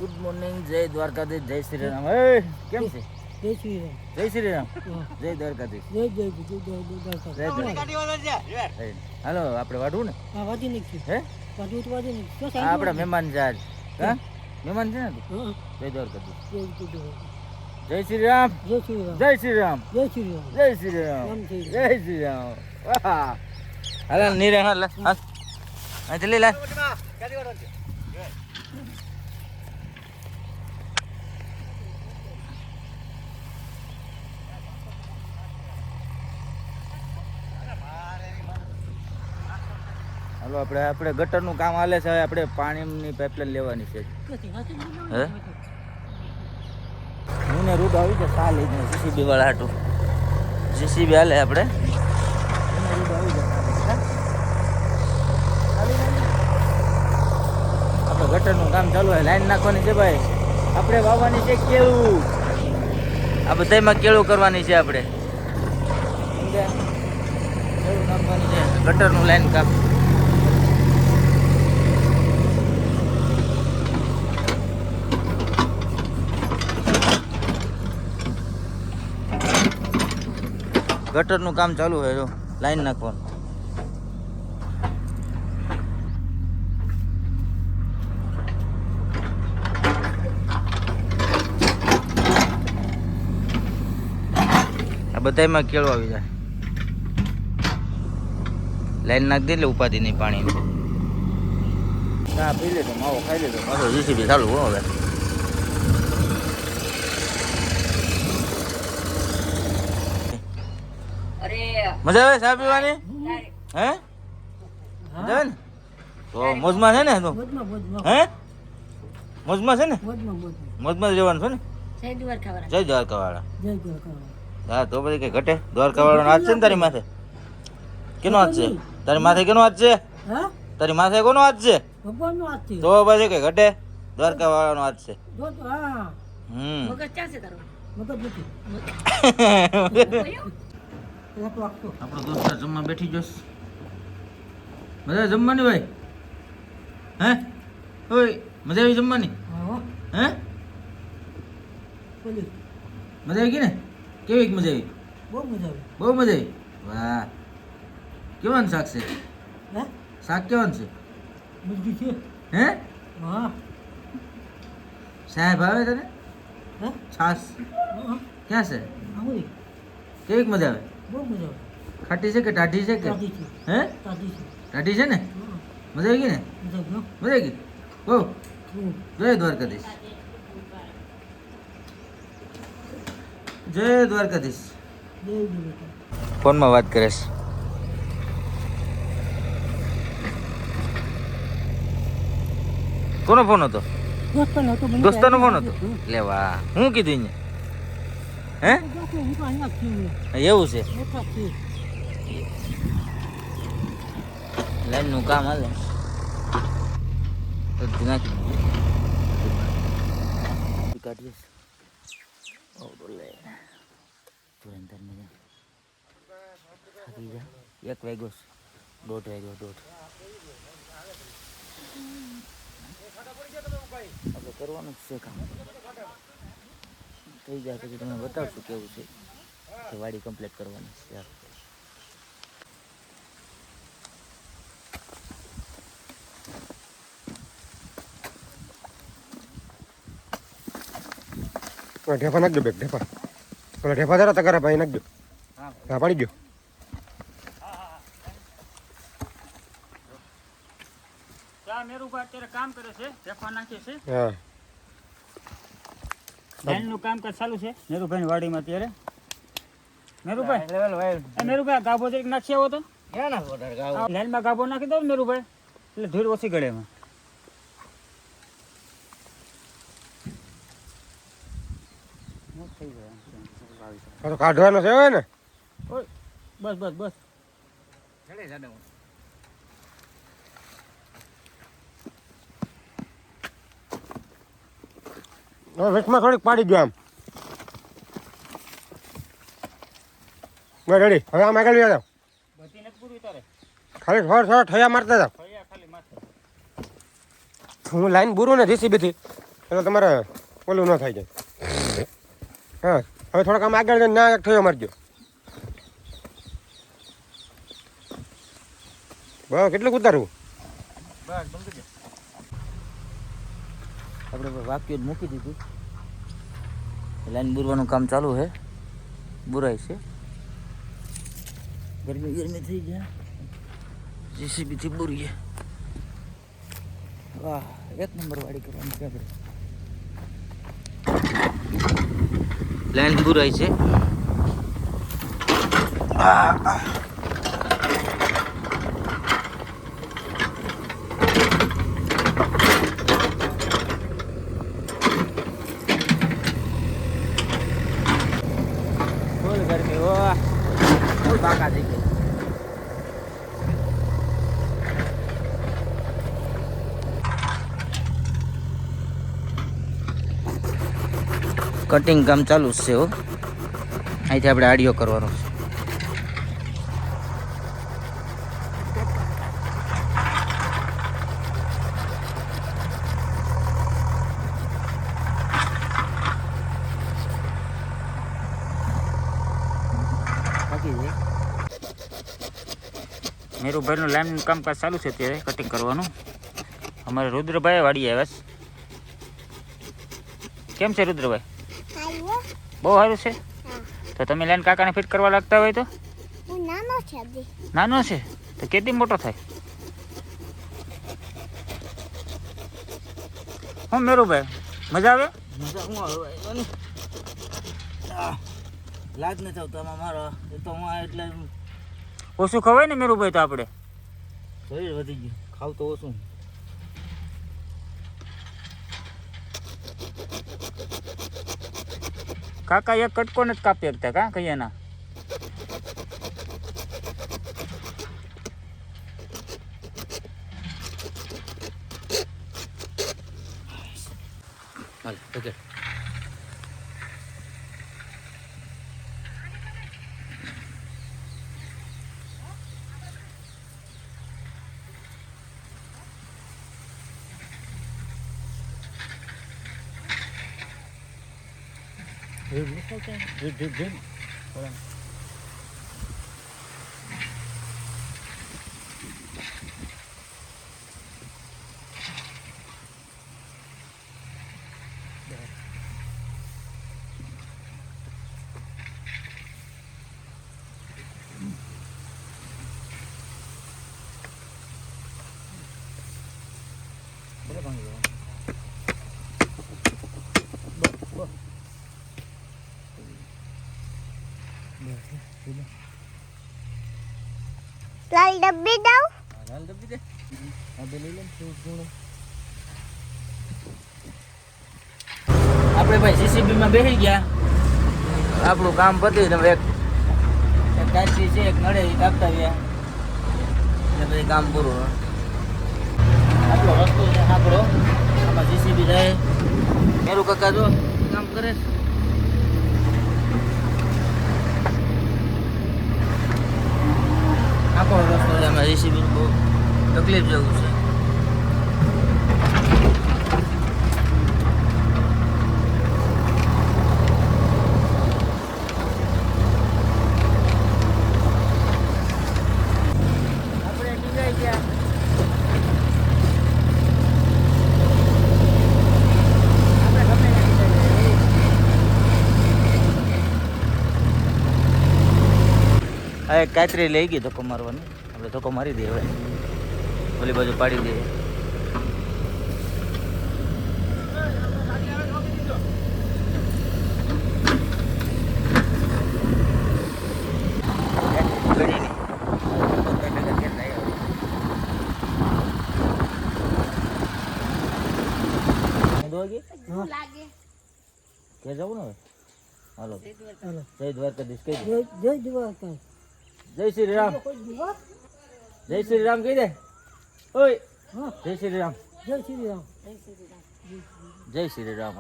Good morning, જય દ્વારકાધીશ, જય શ્રી રામ. એ કેમ છે? જય શ્રી રામ. જય શ્રી રામ, જય દ્વારકાધીશ. હાલો આપણે વાઢવું ને? હા, વાજી નાખ્યું. હે વાજી તો વાજી નાખ્યું. આ આપણા મહેમાન છે આજ. હા મહેમાન છે ને તું? જય દ્વારકાધીશ. જય શ્રી રામ, જય શ્રી રામ. જય શ્રી રામ, જય શ્રી રામ. જય શ્રી રામ, જય શ્રી રામ. વાહ હાલ નીરે હાલ હાલ આ જલ્દી લાલ. હાલો આપણે ગટરનું કામ હાલે છે. આપણે પાણીની પાઇપલાઈન લેવાની છે. હે હું ને રૂટ આવી જાય સાલ લઈને જીસીબી વાળા હાટું. જીસીબી હાલે આપણે ગટરનું કામ ચાલુ હોય. લાઈન નાખવાની છે ભાઈ. આપણે વાવવાની છે કેળું. આ બધામાં કેળું કરવાની છે આપણે. કેળું નાખવાની છે. ગટરનું લાઈન કામ. ગટરનું કામ ચાલુ હોય. જો લાઈન નાખવાનું. બધામાં કેળું આવી જાય. લાઈન નાખી દે એટલે ઉપાધિ નહીં પાણીની. ચા પી લેતો, માવો ખાઈ લેતો, પાછો જીસીબી ચાલુ હો હવે. મજા આવે ચા પીવાની? હે મજા આવે ને? તો મોજમાં છે ને? તો હે મોજમાં છે ને? મોજમાં રહેવાનું છે ને? જય દ્વારકા વાળા. હા તો પછી કઈ ઘટે? દ્વારકા વાળાનો હાથ છે ને તારી માથે? કેનો હાથ છે તારી માથે? કેનો હાથ છે તારી માથે? કોનો હાથ છે? તો પછી કઈ ઘટે? દ્વારકા વાળાનો હાથ છે. આપણો દોસ્તાર જમવા બેઠી જશ. મજા જમવાની ભાઈ? હે ઓય મજા આવી જમવાની? હે મજા આવી ગઈ ને? કેવી મજા આવી? બહુ મજા આવી. બહુ મજા આવી. વાહ કેવાનું શાક છે? શાક કેવાનું છે? હે સાહેબ આવે તને? છાસ ક્યાં છે? કેવી મજા આવે? બહુ મજા આવે. ખાટી છે કે ટાઢી છે કે? હે ટાઢી છે ને? મજા આવી ગઈ ને? મજા આવી ગઈ બહુ. જય દ્વારકાધીશ. જય દ્વારકાધીશ. ફોનમાં વાત કરે છે. કોનો ફોન હતો? દોસ્તાનો ફોન હતો. લેવા હું કીધું અહીંયા? હે એવું છે? લાઈનનું કામ હાલે. કાઢીએ એક વાગ્યો, 1:30 વાગ્યો. આપણે કરવાનું જ છે કામ. થઈ જાય પછી તમને બતાવશું કેવું છે. વાડી કમ્પ્લીટ કરવાની છે. ઢેફા નાખજો બેગ. ઢેફા પેલા ઢેફા જરા તગારા ભાઈ નાખજો. હા પાડી ગયો. અત્યારે કામ કરે છે. ઢેફા નાખે છે. હા લાઈનનું કામકાજ ચાલુ છે મેરુભાઈ વાડીમાં અત્યારે. મેરુભાઈ ગાભો જરીક નાખી આવો તો. લાઈનમાં ગાભો નાખી દો મેરુભાઈ, એટલે ધૂળ ઓછી ગળે એમાં. તો કાઢવાનો છે હવે ને? બસ બસ બસ. હવે વેચમાં થોડીક પાડી ગયો આમ. બસ રેડી. હવે આમ આગળ જાવ. ખાલી થોડા ઠયા મારતા જાવ. હું લાઈન બુરું ને જીસીબીથી એટલે તમારે ઓલું ન થાય જાય. હા હવે થોડાક આમ આગળ જઈને ના એક થયો મારજો. બસ કેટલું ઉતારવું? બસ બંધ કરી દે. આપણે વાક્યો જ મૂકી દીધું. લાઈન બુરવાનું કામ ચાલુ છે. બુરાય છે. ગરમી થઈ ગયા. JCB થી બુરીએ. વાહ, એક નંબર વાડી કરવાની છે આપણે. લાઈન બુરાય છે. ફૂલ ગરમી. વાહ, ફૂલ બાકા થઈ ગઈ. કટિંગ કામ ચાલુ જ છે. હો, અહીંથી આપણે આડિયો કરવાનો છે. મેરુભાઈનું લાઈન કામકાજ ચાલુ છે અત્યારે કટિંગ કરવાનું. અમારે રુદ્રભાઈ વાડી આવ્યા છે. કેમ છે રુદ્રભાઈ? બહુ સારું છે. તો તમે લાઈન કાકાને ફિટ કરવા લાગતા હોય તો? નાનો છે તો કેટલી મોટો થાય? હું મેરુભાઈ મજા આવે? મજા હું આવે? લાજ નથી આવતો આમાં મારો. એ તો હું એટલે ઓછું ખવાય ને મેરુભાઈ. તો આપણે શરીર વધી ગયું, ખાવ તો ઓછું. કાકા એક કટકો નથી કાપી શકતા કા કહીએ ના? હાલ ઓકે. લાલ ડબ્બી દઉં? લાલ ડબ્બી દે. આ લઈ લે. આપણે ભાઈ JCB માં બેસી ગયા. આપણું કામ પતી ને એક કાચી છે એક નળે એ કાપતા ગયા એટલે પછી કામ પૂરું. આપણો રસ્તો છે આપણો. આમાં JCB જાય. મેરુ કાકા જો કામ કરે. આખો રસ્તો છે. આમાં JCB બહુ તકલીફ જેવું છે. એક કાતરી લઈ ગઈ ધક્કો મારવાની. આપણે ધક્કો મારી દઈએ હવે. ઓલી બાજુ પાડી દઈએ. ક્યાં જવું ને હવે? હાલો જય દ્વારકાધીશ કહી દે. જય દ્વારકા. જય શ્રી રામ. જય શ્રી રામ કહી દે. ઓય જય શ્રી રામ. જય શ્રી રામ. જય શ્રી રામ.